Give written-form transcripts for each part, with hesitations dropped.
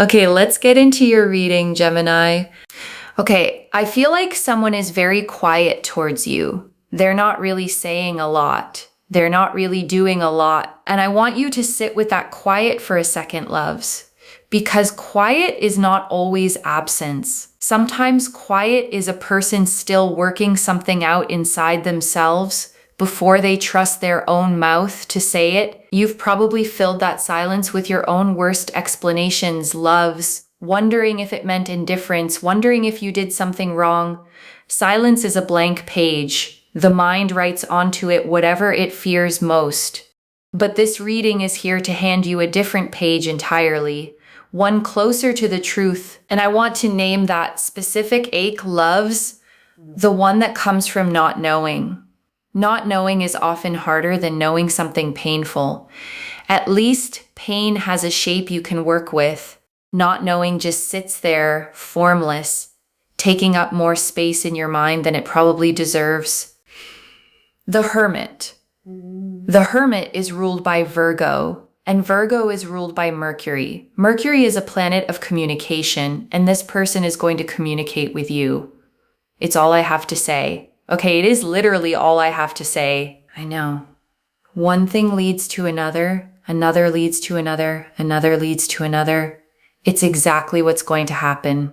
Okay, let's get into your reading, Gemini. Okay, I feel like someone is very quiet towards you. They're not really saying a lot. They're not really doing a lot. And I want you to sit with that quiet for a second, loves. Because quiet is not always absence. Sometimes quiet is a person still working something out inside themselves before they trust their own mouth to say it. You've probably filled that silence with your own worst explanations, loves, wondering if it meant indifference, wondering if you did something wrong. Silence is a blank page. The mind writes onto it whatever it fears most. But this reading is here to hand you a different page entirely, one closer to the truth. And I want to name that specific ache, loves, the one that comes from not knowing. Not knowing is often harder than knowing something painful. At least pain has a shape you can work with. Not knowing just sits there, formless, taking up more space in your mind than it probably deserves. The Hermit. The Hermit is ruled by Virgo, and Virgo is ruled by Mercury. Mercury is a planet of communication, and this person is going to communicate with you. It's all I have to say. Okay, it is literally all I have to say. I know. One thing leads to another, another leads to another, another leads to another. It's exactly what's going to happen.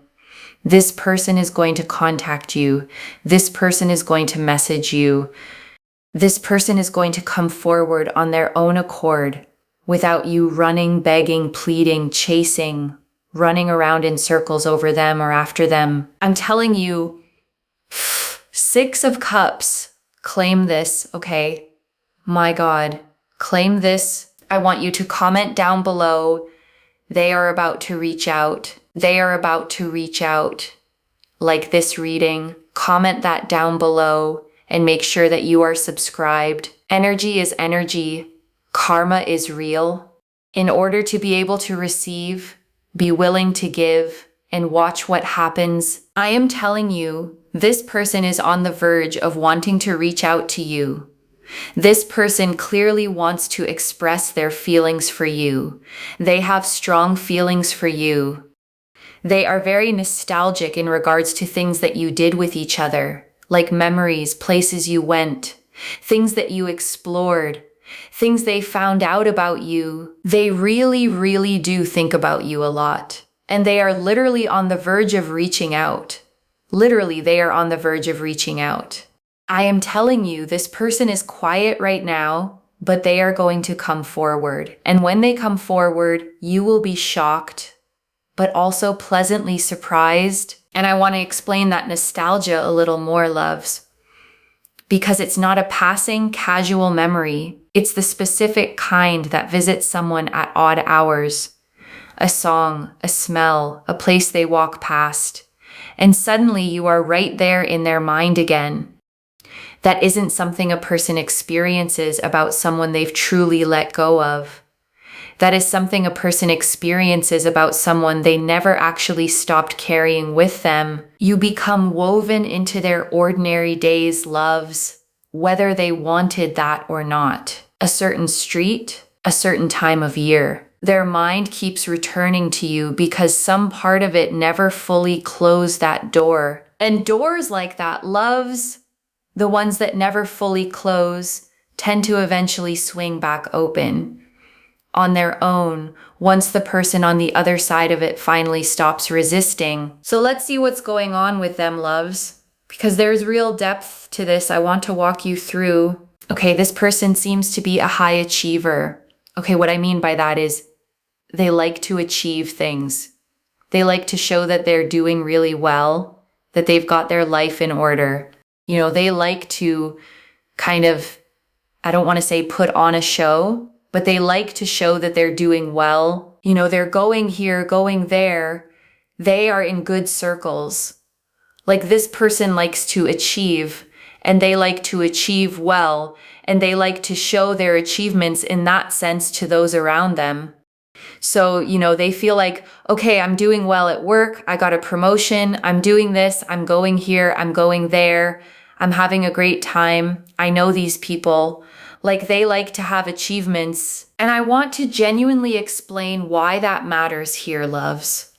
This person is going to contact you. This person is going to message you. This person is going to come forward on their own accord without you running, begging, pleading, chasing, running around in circles over them or after them. I'm telling you, 6 of Cups, claim this, okay? My God, claim this. I want you to comment down below. They are about to reach out. They are about to reach out. Like this reading, comment that down below and make sure that you are subscribed. Energy is energy. Karma is real. In order to be able to receive, be willing to give, and watch what happens, I am telling you, this person is on the verge of wanting to reach out to you. This person clearly wants to express their feelings for you. They have strong feelings for you. They are very nostalgic in regards to things that you did with each other, like memories, places you went, things that you explored, things they found out about you. They really, really do think about you a lot. And they are literally on the verge of reaching out. Literally, they are on the verge of reaching out. I am telling you, this person is quiet right now, but they are going to come forward. And when they come forward, you will be shocked, but also pleasantly surprised. And I want to explain that nostalgia a little more, loves, because it's not a passing, casual memory. It's the specific kind that visits someone at odd hours. A song, a smell, a place they walk past. And suddenly you are right there in their mind again. That isn't something a person experiences about someone they've truly let go of. That is something a person experiences about someone they never actually stopped carrying with them. You become woven into their ordinary days, loves, whether they wanted that or not. A certain street, a certain time of year. Their mind keeps returning to you because some part of it never fully closed that door. And doors like that, loves, the ones that never fully close, tend to eventually swing back open on their own once the person on the other side of it finally stops resisting. So let's see what's going on with them, loves, because there's real depth to this. I want to walk you through. Okay, this person seems to be a high achiever. Okay, what I mean by that is they like to achieve things. They like to show that they're doing really well, that they've got their life in order. You know, they like to kind of, I don't want to say put on a show, but they like to show that they're doing well. You know, they're going here, going there. They are in good circles. Like this person likes to achieve, and they like to achieve well, and they like to show their achievements in that sense to those around them. So, you know, they feel like, okay, I'm doing well at work. I got a promotion. I'm doing this. I'm going here. I'm going there. I'm having a great time. I know these people. Like they like to have achievements. And I want to genuinely explain why that matters here, loves.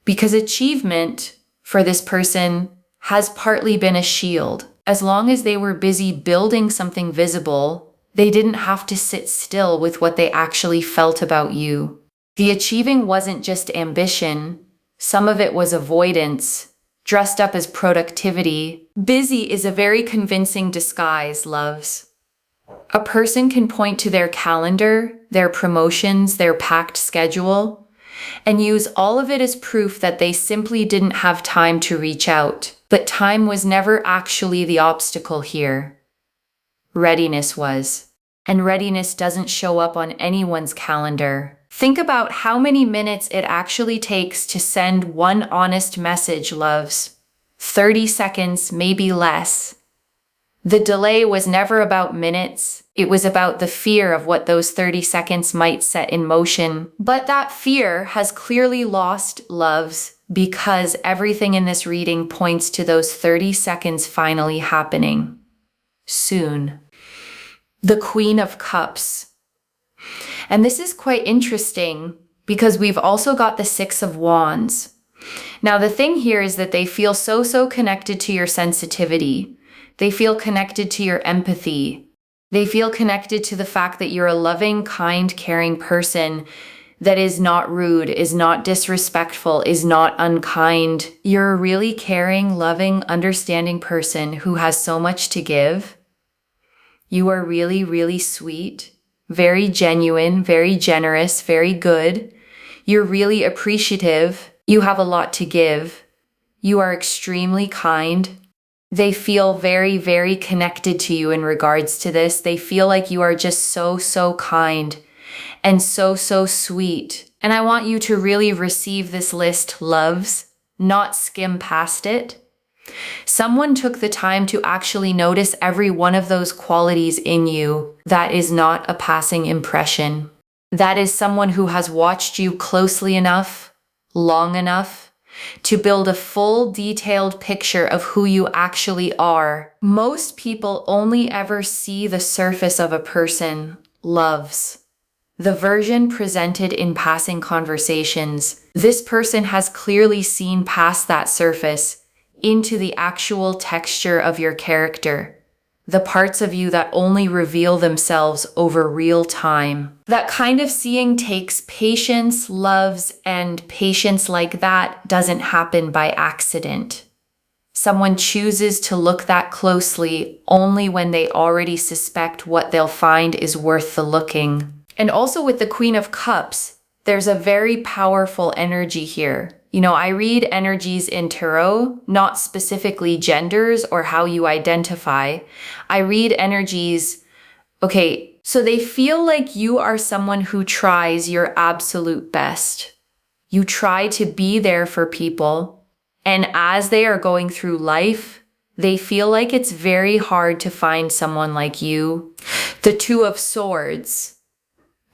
Because achievement for this person has partly been a shield. As long as they were busy building something visible, they didn't have to sit still with what they actually felt about you. The achieving wasn't just ambition. Some of it was avoidance, dressed up as productivity. Busy is a very convincing disguise, loves. A person can point to their calendar, their promotions, their packed schedule, and use all of it as proof that they simply didn't have time to reach out. But time was never actually the obstacle here. Readiness was. And readiness doesn't show up on anyone's calendar. Think about how many minutes it actually takes to send one honest message, loves. 30 seconds, maybe less. The delay was never about minutes. It was about the fear of what those 30 seconds might set in motion. But that fear has clearly lost, loves, because everything in this reading points to those 30 seconds finally happening. Soon. The Queen of Cups. And this is quite interesting because we've also got the Six of Wands. Now, the thing here is that they feel so connected to your sensitivity. They feel connected to your empathy. They feel connected to the fact that you're a loving, kind, caring person that is not rude, is not disrespectful, is not unkind. You're a really caring, loving, understanding person who has so much to give. You are really sweet, very genuine, very generous, very good. You're really appreciative. You have a lot to give. You are extremely kind. They feel very connected to you in regards to this. They feel like you are just so kind and so sweet. And I want you to really receive this list, loves, not skim past it. Someone took the time to actually notice every one of those qualities in you. That is not a passing impression. That is someone who has watched you closely enough, long enough, to build a full, detailed picture of who you actually are. Most people only ever see the surface of a person, loves. The version presented in passing conversations. This person has clearly seen past that surface into the actual texture of your character, the parts of you that only reveal themselves over real time. That kind of seeing takes patience, loves, and patience like that doesn't happen by accident. Someone chooses to look that closely only when they already suspect what they'll find is worth the looking. And also with the Queen of Cups, there's a very powerful energy here. You know, I read energies in tarot, not specifically genders or how you identify. I read energies, okay, so they feel like you are someone who tries your absolute best. You try to be there for people, and as they are going through life, they feel like it's very hard to find someone like you. The Two of Swords.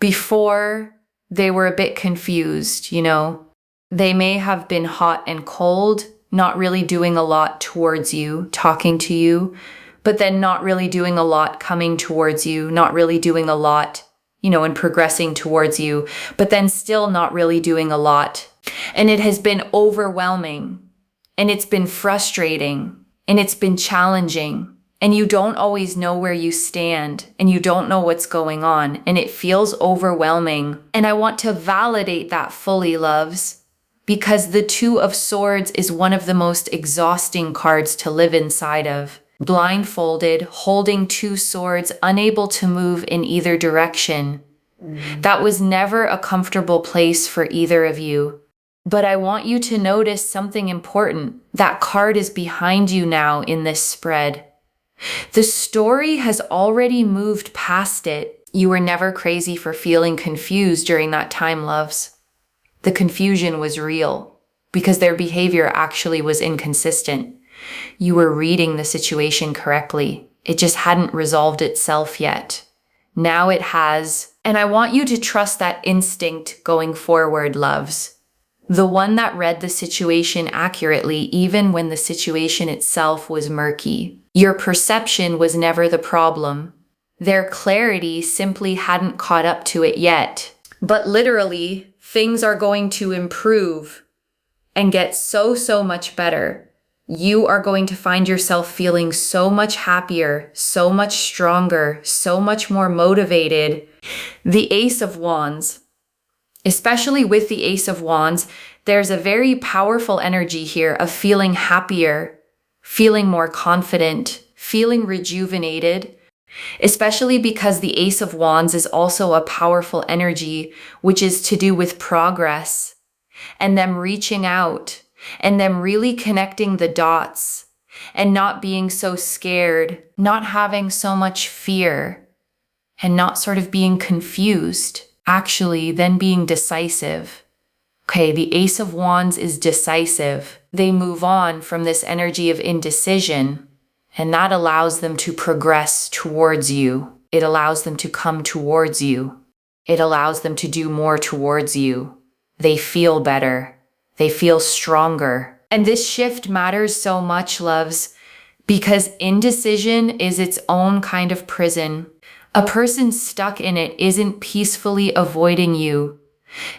Before, they were a bit confused, you know. They may have been hot and cold, not really doing a lot towards you, talking to you, but then not really doing a lot coming towards you, not really doing a lot, you know, and progressing towards you, but then still not really doing a lot. And it has been overwhelming, and it's been frustrating, and it's been challenging, and you don't always know where you stand, and you don't know what's going on, and it feels overwhelming. And I want to validate that fully, loves. Because the Two of Swords is one of the most exhausting cards to live inside of. Blindfolded, holding two swords, unable to move in either direction. That was never a comfortable place for either of you. But I want you to notice something important. That card is behind you now in this spread. The story has already moved past it. You were never crazy for feeling confused during that time, loves. The confusion was real because their behavior actually was inconsistent. You were reading the situation correctly. It just hadn't resolved itself yet. Now it has, and I want you to trust that instinct going forward, loves. The one that read the situation accurately even when the situation itself was murky. Your perception was never the problem. Their clarity simply hadn't caught up to it yet. But literally, things are going to improve and get so much better. You are going to find yourself feeling so much happier, so much stronger, so much more motivated. The Ace of Wands, especially with the Ace of Wands, there's a very powerful energy here of feeling happier, feeling more confident, feeling rejuvenated, especially because the Ace of Wands is also a powerful energy, which is to do with progress and them reaching out and them really connecting the dots and not being so scared, not having so much fear, and not sort of being confused, actually then being decisive. Okay, the Ace of Wands is decisive. They move on from this energy of indecision, and that allows them to progress towards you. It allows them to come towards you. It allows them to do more towards you. They feel better. They feel stronger. And this shift matters so much, loves, because indecision is its own kind of prison. A person stuck in it isn't peacefully avoiding you.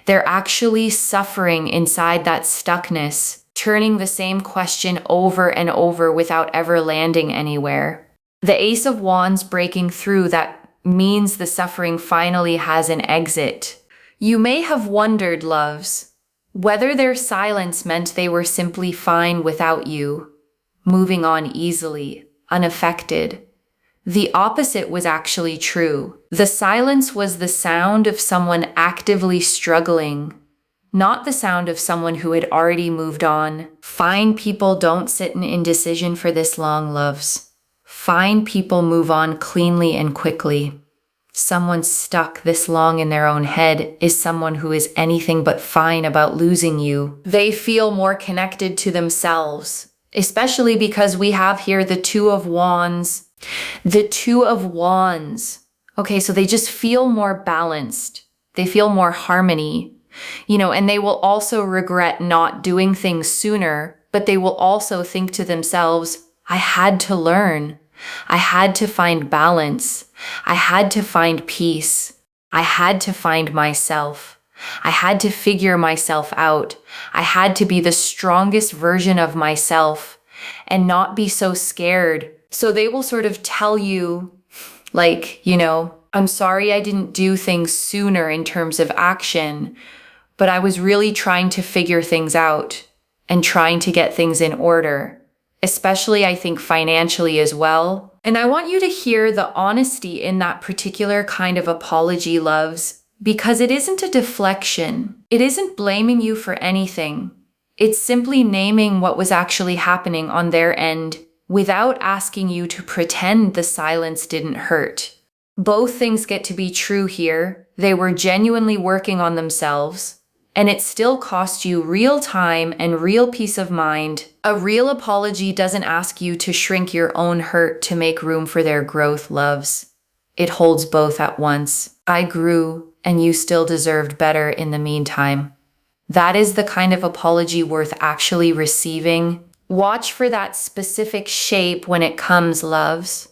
They're actually suffering inside that stuckness, turning the same question over and over without ever landing anywhere. The Ace of Wands breaking through, that means the suffering finally has an exit. You may have wondered, loves, whether their silence meant they were simply fine without you, moving on easily, unaffected. The opposite was actually true. The silence was the sound of someone actively struggling, not the sound of someone who had already moved on. Fine people don't sit in indecision for this long, loves. Fine people move on cleanly and quickly. Someone stuck this long in their own head is someone who is anything but fine about losing you. They feel more connected to themselves, especially because we have here the Two of Wands. The Two of Wands. Okay, so they just feel more balanced. They feel more harmony, and they will also regret not doing things sooner, but they will also think to themselves, I had to learn. I had to find balance. I had to find peace. I had to find myself. I had to figure myself out. I had to be the strongest version of myself and not be so scared. So they will sort of tell you, I'm sorry I didn't do things sooner in terms of action, but I was really trying to figure things out and trying to get things in order. Especially, I think, financially as well. And I want you to hear the honesty in that particular kind of apology, loves, because it isn't a deflection. It isn't blaming you for anything. It's simply naming what was actually happening on their end without asking you to pretend the silence didn't hurt. Both things get to be true here. They were genuinely working on themselves. And it still cost you real time and real peace of mind. A real apology doesn't ask you to shrink your own hurt to make room for their growth, loves. It holds both at once. I grew, and you still deserved better in the meantime. That is the kind of apology worth actually receiving. Watch for that specific shape when it comes, loves.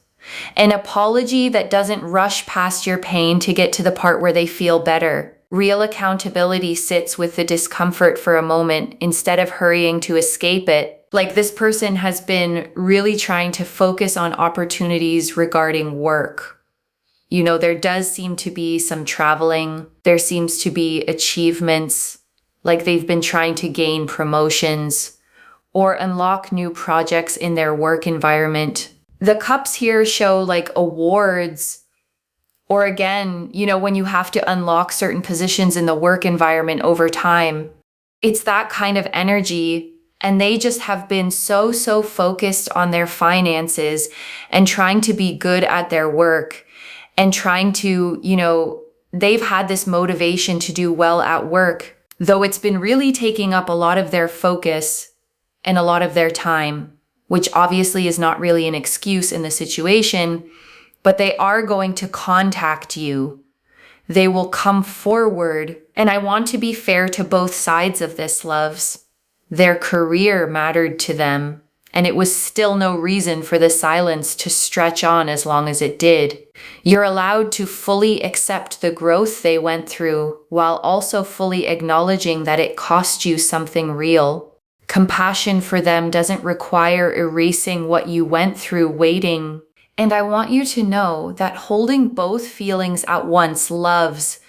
An apology that doesn't rush past your pain to get to the part where they feel better. Real accountability sits with the discomfort for a moment instead of hurrying to escape it. Like this person has been really trying to focus on opportunities regarding work. There does seem to be some traveling. There seems to be achievements, like they've been trying to gain promotions or unlock new projects in their work environment. The cups here show like awards. Or again, when you have to unlock certain positions in the work environment over time, it's that kind of energy. And they just have been so focused on their finances and trying to be good at their work and trying to, they've had this motivation to do well at work, though it's been really taking up a lot of their focus and a lot of their time, which obviously is not really an excuse in the situation. But they are going to contact you. They will come forward. And I want to be fair to both sides of this, loves. Their career mattered to them. and it was still no reason for the silence to stretch on as long as it did. You're allowed to fully accept the growth they went through while also fully acknowledging that it cost you something real. Compassion for them doesn't require erasing what you went through waiting. And I want you to know that holding both feelings at once, loves,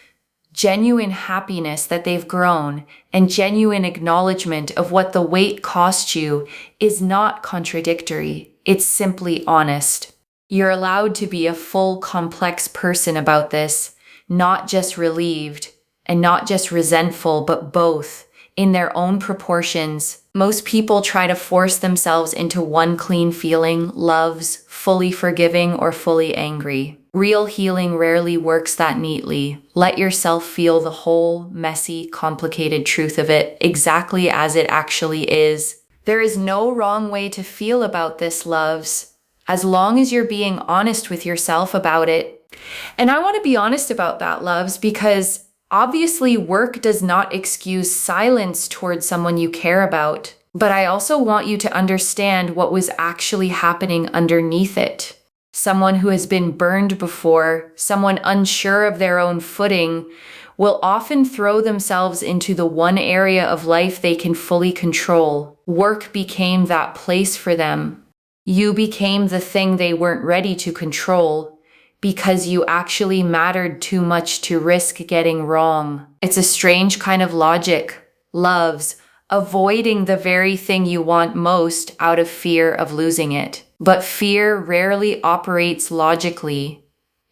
genuine happiness that they've grown, and genuine acknowledgement of what the wait cost you, is not contradictory. It's simply honest. You're allowed to be a full, complex person about this, not just relieved and not just resentful, but both in their own proportions. Most people try to force themselves into one clean feeling, loves, fully forgiving, or fully angry. Real healing rarely works that neatly. Let yourself feel the whole, messy, complicated truth of it exactly as it actually is. There is no wrong way to feel about this, loves, as long as you're being honest with yourself about it. And I want to be honest about that, loves, because obviously work does not excuse silence towards someone you care about. But I also want you to understand what was actually happening underneath it. Someone who has been burned before, someone unsure of their own footing, will often throw themselves into the one area of life they can fully control. Work became that place for them. You became the thing they weren't ready to control because you actually mattered too much to risk getting wrong. It's a strange kind of logic, loves, avoiding the very thing you want most out of fear of losing it. But fear rarely operates logically.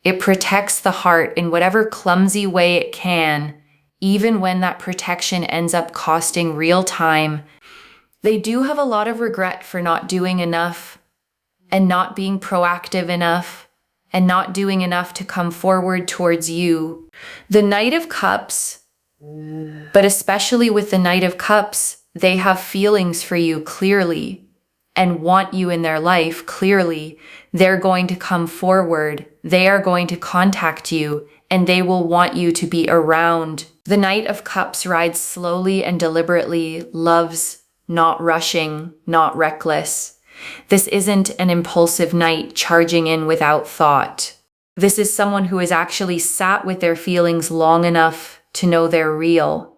It protects the heart in whatever clumsy way it can, even when that protection ends up costing real time. They do have a lot of regret for not doing enough, and not being proactive enough, and not doing enough to come forward towards you. The Knight of Cups, but especially with the Knight of Cups, they have feelings for you clearly and want you in their life clearly. They're going to come forward. They are going to contact you, and they will want you to be around. The Knight of Cups rides slowly and deliberately, loves, not rushing, not reckless. This isn't an impulsive knight charging in without thought. This is someone who has actually sat with their feelings long enough to know they're real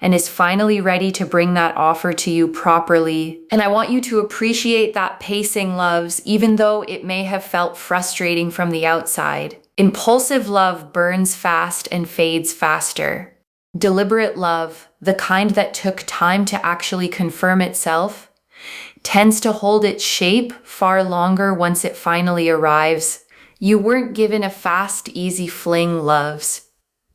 and is finally ready to bring that offer to you properly. And I want you to appreciate that pacing, loves, even though it may have felt frustrating from the outside. Impulsive love burns fast and fades faster. Deliberate love, the kind that took time to actually confirm itself, tends to hold its shape far longer once it finally arrives. You weren't given a fast, easy fling, loves.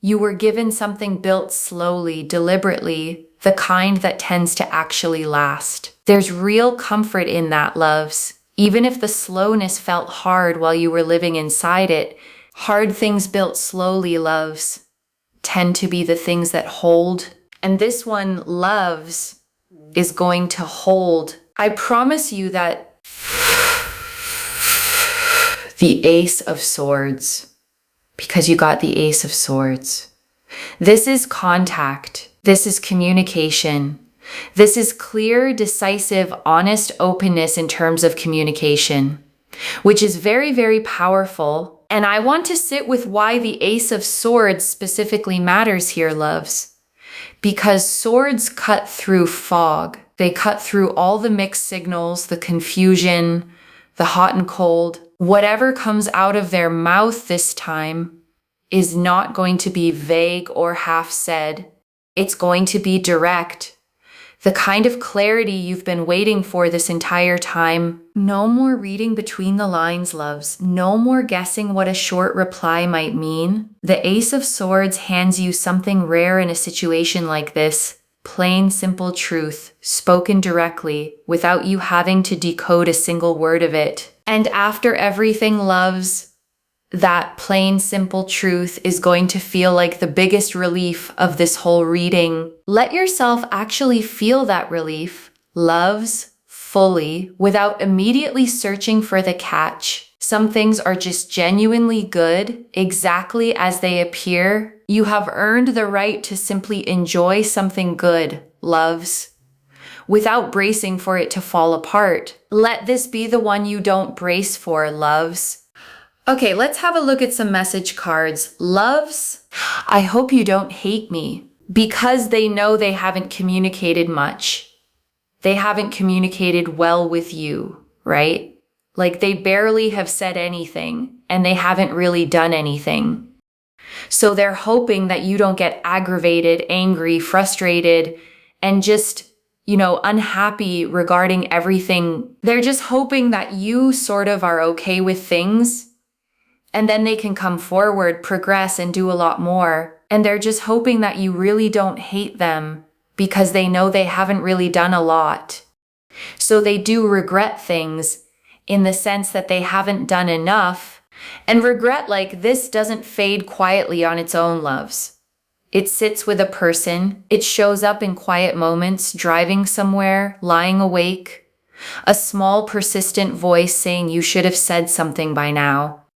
You were given something built slowly, deliberately, the kind that tends to actually last. There's real comfort in that, loves. Even if the slowness felt hard while you were living inside it, hard things built slowly, loves, tend to be the things that hold. And this one, loves, is going to hold. I promise you that the Ace of Swords, because you got the Ace of Swords. This is contact. This is communication. This is clear, decisive, honest openness in terms of communication, which is very, very powerful. And I want to sit with why the Ace of Swords specifically matters here, loves. Because swords cut through fog. They cut through all the mixed signals, the confusion, the hot and cold. Whatever comes out of their mouth this time is not going to be vague or half said. It's going to be direct. The kind of clarity you've been waiting for this entire time. No more reading between the lines, loves. No more guessing what a short reply might mean. The Ace of Swords hands you something rare in a situation like this. Plain, simple truth, spoken directly, without you having to decode a single word of it. And after everything, loves, that plain, simple truth is going to feel like the biggest relief of this whole reading. Let yourself actually feel that relief, loves, fully, without immediately searching for the catch. Some things are just genuinely good, exactly as they appear. You have earned the right to simply enjoy something good, loves. without bracing for it to fall apart. Let this be the one you don't brace for, loves. Okay, let's have a look at some message cards. Loves, I hope you don't hate me, because they know they haven't communicated much. They haven't communicated well with you, right? Like they barely have said anything and they haven't really done anything. So they're hoping that you don't get aggravated, angry, frustrated, and just, unhappy regarding everything. They're just hoping that you sort of are okay with things. And then they can come forward, progress, and do a lot more. And they're just hoping that you really don't hate them because they know they haven't really done a lot. So they do regret things in the sense that they haven't done enough. And regret like this doesn't fade quietly on its own, loves. It sits with a person. It shows up in quiet moments, driving somewhere, lying awake. A small, persistent voice saying you should have said something by now.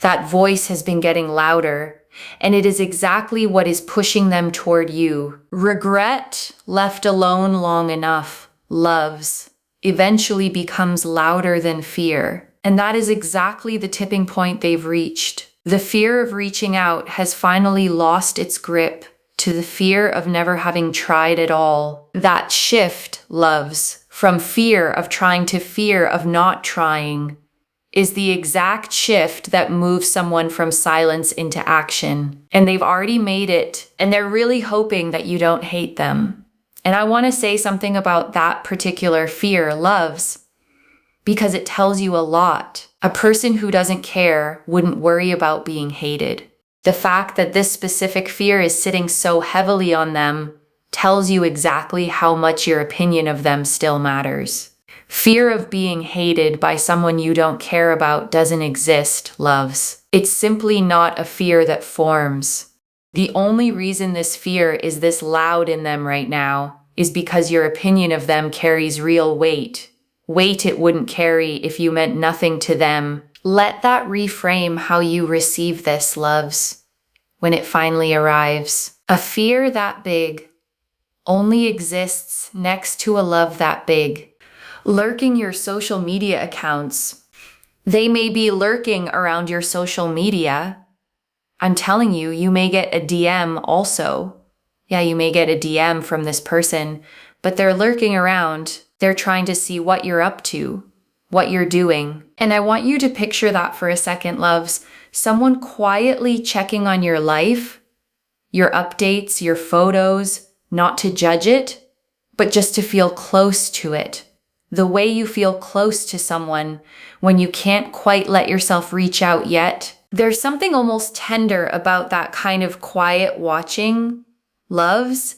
That voice has been getting louder, and it is exactly what is pushing them toward you. Regret, left alone long enough, loves, eventually becomes louder than fear. And that is exactly the tipping point they've reached. The fear of reaching out has finally lost its grip to the fear of never having tried at all. That shift, loves, from fear of trying to fear of not trying, is the exact shift that moves someone from silence into action. And they've already made it, and they're really hoping that you don't hate them. And I want to say something about that particular fear, loves, because it tells you a lot. A person who doesn't care wouldn't worry about being hated. The fact that this specific fear is sitting so heavily on them tells you exactly how much your opinion of them still matters. Fear of being hated by someone you don't care about doesn't exist, loves. It's simply not a fear that forms. The only reason this fear is this loud in them right now is because your opinion of them carries real weight. Weight it wouldn't carry if you meant nothing to them. Let that reframe how you receive this, loves, when it finally arrives. A fear that big only exists next to a love that big. Lurking your social media accounts. They may be lurking around your social media. I'm telling you, you may get a DM also. Yeah, you may get a DM from this person, but they're lurking around. They're trying to see what you're up to, what you're doing. And I want you to picture that for a second, loves. Someone quietly checking on your life, your updates, your photos, not to judge it, but just to feel close to it. The way you feel close to someone when you can't quite let yourself reach out yet. There's something almost tender about that kind of quiet watching, loves,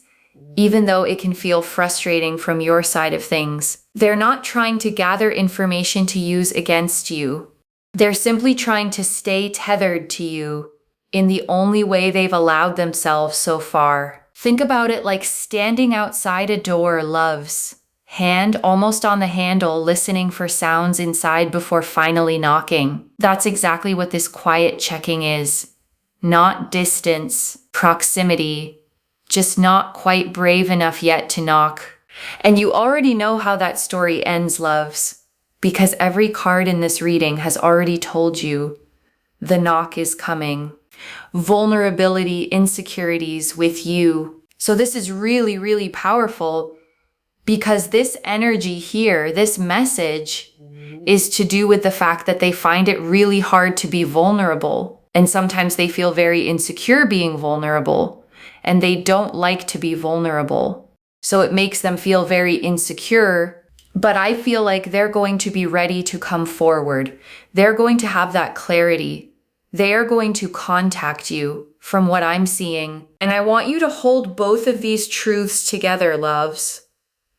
even though it can feel frustrating from your side of things. They're not trying to gather information to use against you. They're simply trying to stay tethered to you in the only way they've allowed themselves so far. Think about it like standing outside a door, loves. Hand almost on the handle, listening for sounds inside before finally knocking. That's exactly what this quiet checking is. Not distance, proximity, just not quite brave enough yet to knock. And you already know how that story ends, loves, because every card in this reading has already told you the knock is coming. Vulnerability, insecurities with you. So this is really, really powerful. Because this energy here, this message, is to do with the fact that they find it really hard to be vulnerable. And sometimes they feel very insecure being vulnerable. And they don't like to be vulnerable. So it makes them feel very insecure. But I feel like they're going to be ready to come forward. They're going to have that clarity. They are going to contact you from what I'm seeing. And I want you to hold both of these truths together, loves,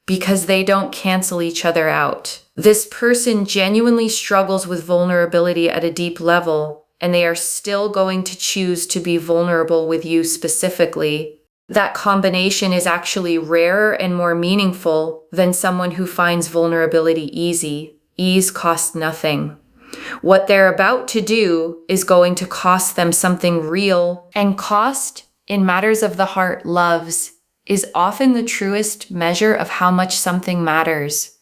because they don't cancel each other out. This person genuinely struggles with vulnerability at a deep level, and they are still going to choose to be vulnerable with you specifically. That combination is actually rarer and more meaningful than someone who finds vulnerability easy. Ease costs nothing. What they're about to do is going to cost them something real, and cost, in matters of the heart, loves, is often the truest measure of how much something matters.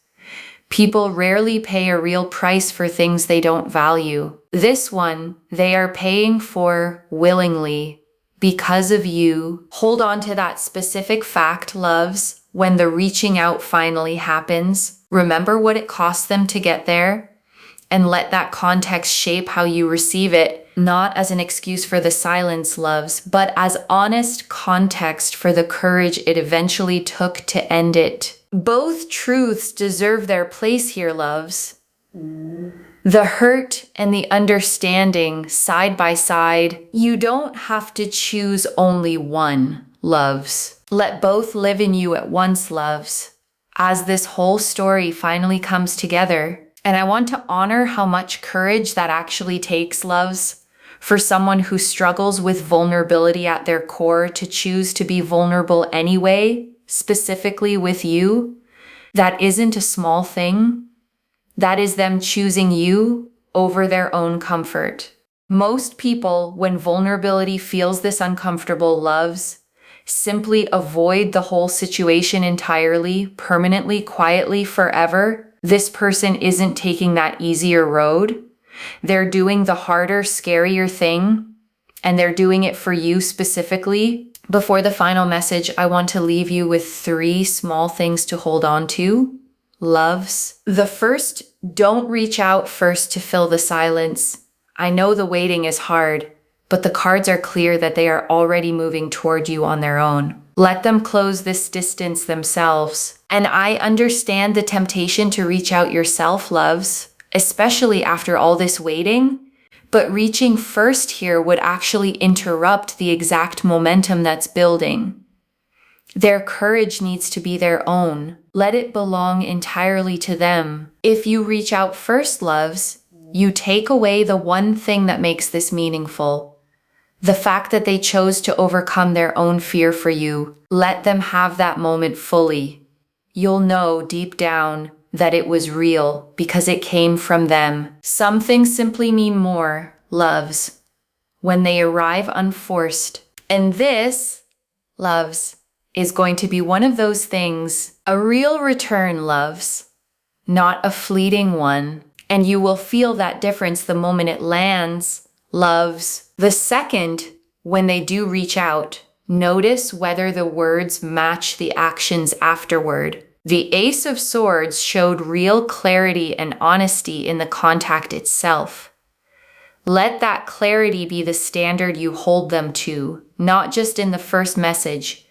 People rarely pay a real price for things they don't value. This one, they are paying for willingly because of you. Hold on to that specific fact, loves, when the reaching out finally happens. Remember what it cost them to get there, and let that context shape how you receive it, not as an excuse for the silence, loves, but as honest context for the courage it eventually took to end it. Both truths deserve their place here, loves. The hurt and the understanding side by side. You don't have to choose only one, loves. Let both live in you at once, loves, as this whole story finally comes together. And I want to honor how much courage that actually takes, loves, for someone who struggles with vulnerability at their core to choose to be vulnerable anyway, specifically with you. That isn't a small thing. That is them choosing you over their own comfort. Most people, when vulnerability feels this uncomfortable, loves, simply avoid the whole situation entirely, permanently, quietly, forever. This person isn't taking that easier road. They're doing the harder, scarier thing, and they're doing it for you specifically. Before the final message, I want to leave you with 3 small things to hold on to, loves. The first, don't reach out first to fill the silence. I know the waiting is hard, but the cards are clear that they are already moving toward you on their own. Let them close this distance themselves. And I understand the temptation to reach out yourself, loves, especially after all this waiting. But reaching first here would actually interrupt the exact momentum that's building. Their courage needs to be their own. Let it belong entirely to them. If you reach out first, loves, you take away the one thing that makes this meaningful. The fact that they chose to overcome their own fear for you. Let them have that moment fully. You'll know deep down that it was real because it came from them. Some things simply mean more, loves, when they arrive unforced. And this, loves, is going to be one of those things, a real return, loves, not a fleeting one. And you will feel that difference the moment it lands, loves. The second, when they do reach out, notice whether the words match the actions afterward. The Ace of Swords showed real clarity and honesty in the contact itself. Let that clarity be the standard you hold them to, not just in the first message,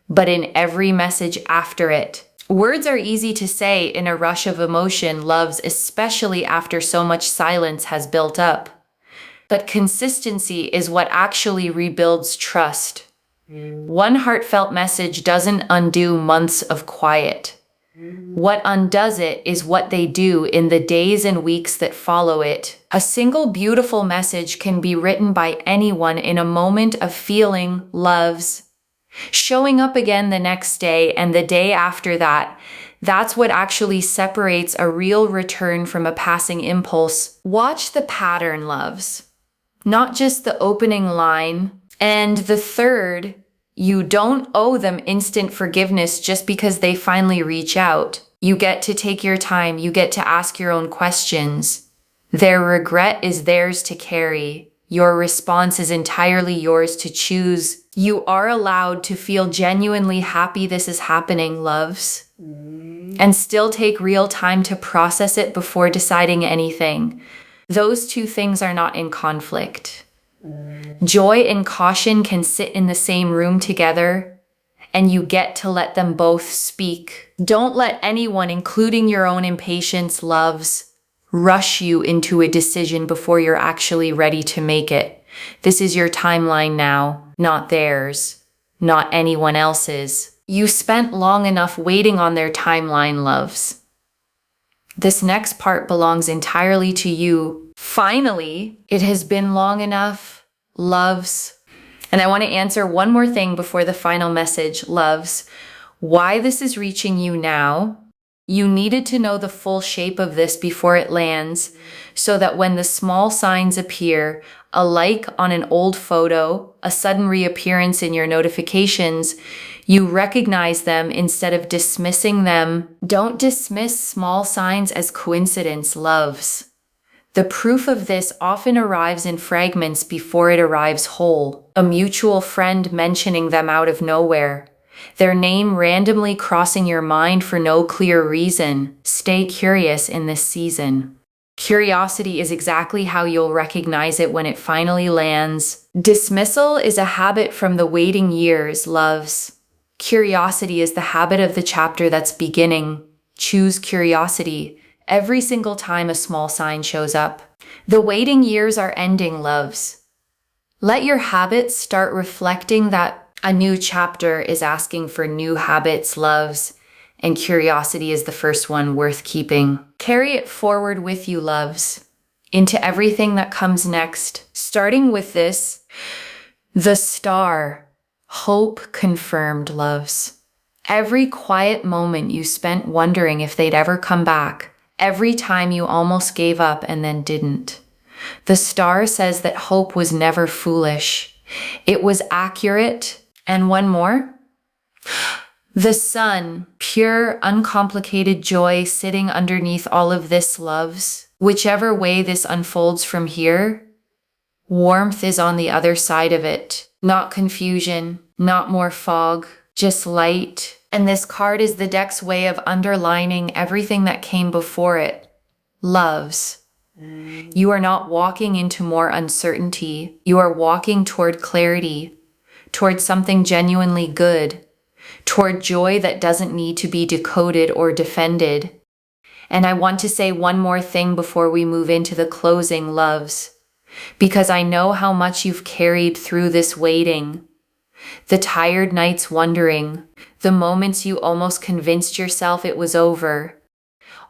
but in every message after it. Words are easy to say in a rush of emotion, loves, especially after so much silence has built up. But consistency is what actually rebuilds trust. One heartfelt message doesn't undo months of quiet. What undoes it is what they do in the days and weeks that follow it. A single beautiful message can be written by anyone in a moment of feeling, loves, showing up again the next day and the day after that. That's what actually separates a real return from a passing impulse. Watch the pattern, loves, not just the opening line. And the third, you don't owe them instant forgiveness just because they finally reach out. You get to take your time. You get to ask your own questions. Their regret is theirs to carry. Your response is entirely yours to choose. You are allowed to feel genuinely happy this is happening, loves, and still take real time to process it before deciding anything. Those two things are not in conflict. Joy and caution can sit in the same room together, and you get to let them both speak. Don't let anyone, including your own impatience, loves, rush you into a decision before you're actually ready to make it. This is your timeline now, not theirs, not anyone else's. You spent long enough waiting on their timeline, loves. This next part belongs entirely to you. Finally, it has been long enough, loves. And I want to answer one more thing before the final message, loves. Why this is reaching you now. You needed to know the full shape of this before it lands, so that when the small signs appear, a like on an old photo, a sudden reappearance in your notifications, You recognize them instead of dismissing them. Don't dismiss small signs as coincidence, loves. The proof of this often arrives in fragments before it arrives whole. A mutual friend mentioning them out of nowhere. Their name randomly crossing your mind for no clear reason. Stay curious in this season. Curiosity is exactly how you'll recognize it when it finally lands. Dismissal is a habit from the waiting years, loves. Curiosity is the habit of the chapter that's beginning. Choose curiosity every single time a small sign shows up. The waiting years are ending, loves. Let your habits start reflecting that a new chapter is asking for new habits, loves, and curiosity is the first one worth keeping. Carry it forward with you, loves, into everything that comes next. Starting with this, the star, hope confirmed, loves. Every quiet moment you spent wondering if they'd ever come back, every time you almost gave up and then didn't. The star says that hope was never foolish. It was accurate. And one more. The sun, pure, uncomplicated joy sitting underneath all of this, loves. Whichever way this unfolds from here, warmth is on the other side of it. Not confusion, not more fog, just light. And this card is the deck's way of underlining everything that came before it. Loves. You are not walking into more uncertainty. You are walking toward clarity, toward something genuinely good, toward joy that doesn't need to be decoded or defended. And I want to say one more thing before we move into the closing, loves, because I know how much you've carried through this waiting. The tired nights wondering, the moments you almost convinced yourself it was over.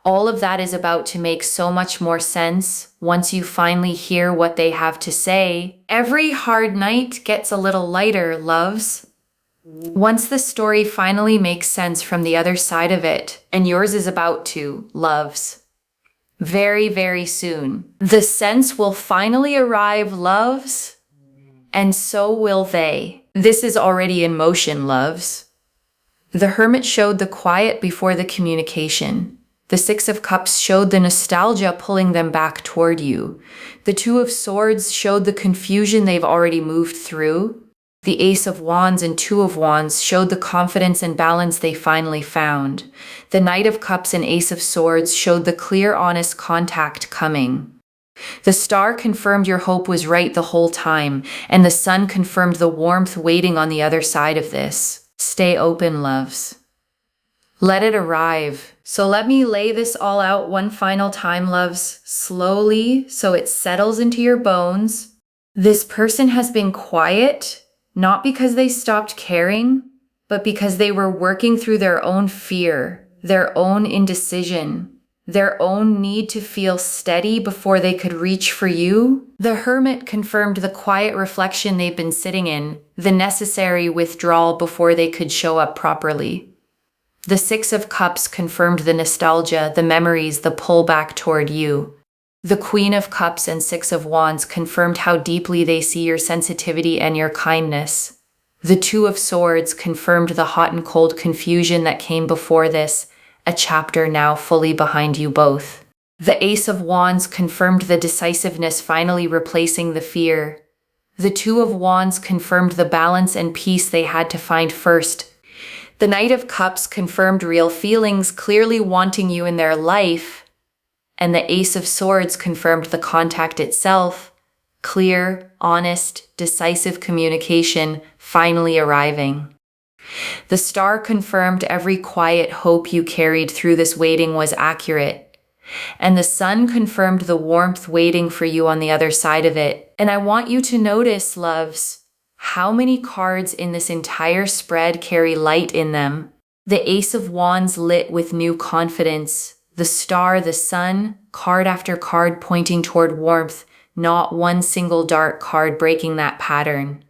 All of that is about to make so much more sense once you finally hear what they have to say. Every hard night gets a little lighter, loves. Once the story finally makes sense from the other side of it, and yours is about to, loves. Very, very soon. The sense will finally arrive, loves, and so will they. This is already in motion, loves. The Hermit showed the quiet before the communication. The Six of Cups showed the nostalgia pulling them back toward you. The Two of Swords showed the confusion they've already moved through. The Ace of Wands and Two of Wands showed the confidence and balance they finally found. The Knight of Cups and Ace of Swords showed the clear, honest contact coming. The Star confirmed your hope was right the whole time, and the Sun confirmed the warmth waiting on the other side of this. Stay open, loves. Let it arrive. So let me lay this all out one final time, loves, slowly so it settles into your bones. This person has been quiet, not because they stopped caring, but because they were working through their own fear, their own indecision, their own need to feel steady before they could reach for you. The Hermit confirmed the quiet reflection they've been sitting in, the necessary withdrawal before they could show up properly. The Six of Cups confirmed the nostalgia, the memories, the pull back toward you. The Queen of Cups and Six of Wands confirmed how deeply they see your sensitivity and your kindness. The Two of Swords confirmed the hot and cold confusion that came before this, a chapter now fully behind you both. The Ace of Wands confirmed the decisiveness finally replacing the fear. The Two of Wands confirmed the balance and peace they had to find first. The Knight of Cups confirmed real feelings, clearly wanting you in their life. And the Ace of Swords confirmed the contact itself, clear, honest, decisive communication finally arriving. The Star confirmed every quiet hope you carried through this waiting was accurate. And the Sun confirmed the warmth waiting for you on the other side of it. And I want you to notice, loves, how many cards in this entire spread carry light in them. The Ace of Wands lit with new confidence. The Star, the Sun, card after card pointing toward warmth, not one single dark card breaking that pattern.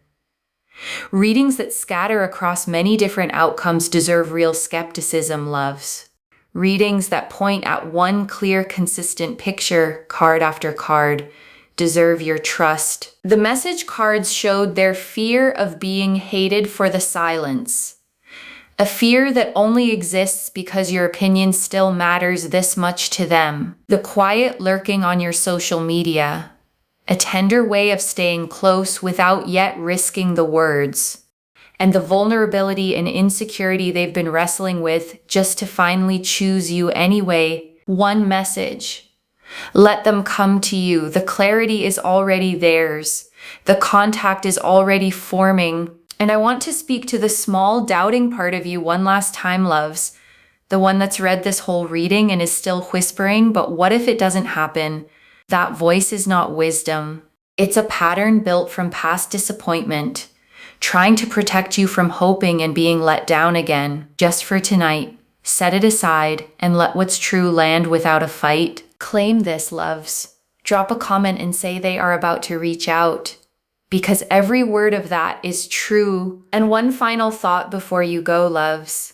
Readings that scatter across many different outcomes deserve real skepticism, loves. Readings that point at one clear, consistent picture, card after card, deserve your trust. The message cards showed their fear of being hated for the silence. A fear that only exists because your opinion still matters this much to them. The quiet lurking on your social media. A tender way of staying close without yet risking the words. And the vulnerability and insecurity they've been wrestling with just to finally choose you anyway. One message. Let them come to you. The clarity is already theirs. The contact is already forming. And I want to speak to the small doubting part of you one last time, loves. The one that's read this whole reading and is still whispering, but what if it doesn't happen? That voice is not wisdom. It's a pattern built from past disappointment, trying to protect you from hoping and being let down again. Just for tonight, set it aside and let what's true land without a fight. Claim this, loves. Drop a comment and say they are about to reach out, because every word of that is true. And one final thought before you go, loves.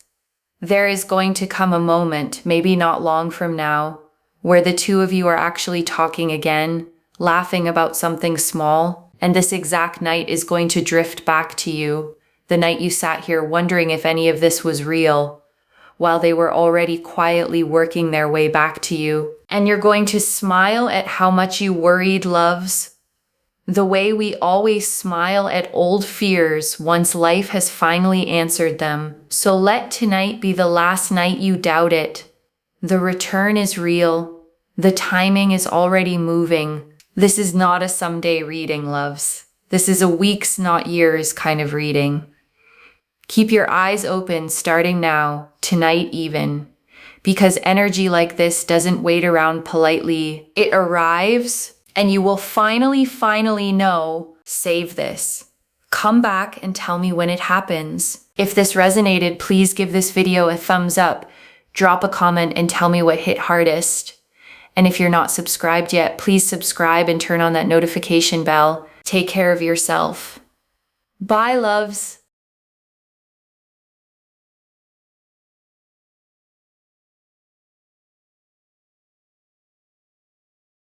There is going to come a moment, maybe not long from now, where the two of you are actually talking again, laughing about something small, and this exact night is going to drift back to you, the night you sat here wondering if any of this was real, while they were already quietly working their way back to you. And you're going to smile at how much you worried, loves. The way we always smile at old fears once life has finally answered them. So let tonight be the last night you doubt it. The return is real. The timing is already moving. This is not a someday reading, loves. This is a weeks, not years kind of reading. Keep your eyes open starting now, tonight even. Because energy like this doesn't wait around politely. It arrives. And you will finally know, save this. Come back and tell me when it happens. If this resonated, please give this video a thumbs up, drop a comment and tell me what hit hardest. And if you're not subscribed yet, please subscribe and turn on that notification bell. Take care of yourself. Bye, loves.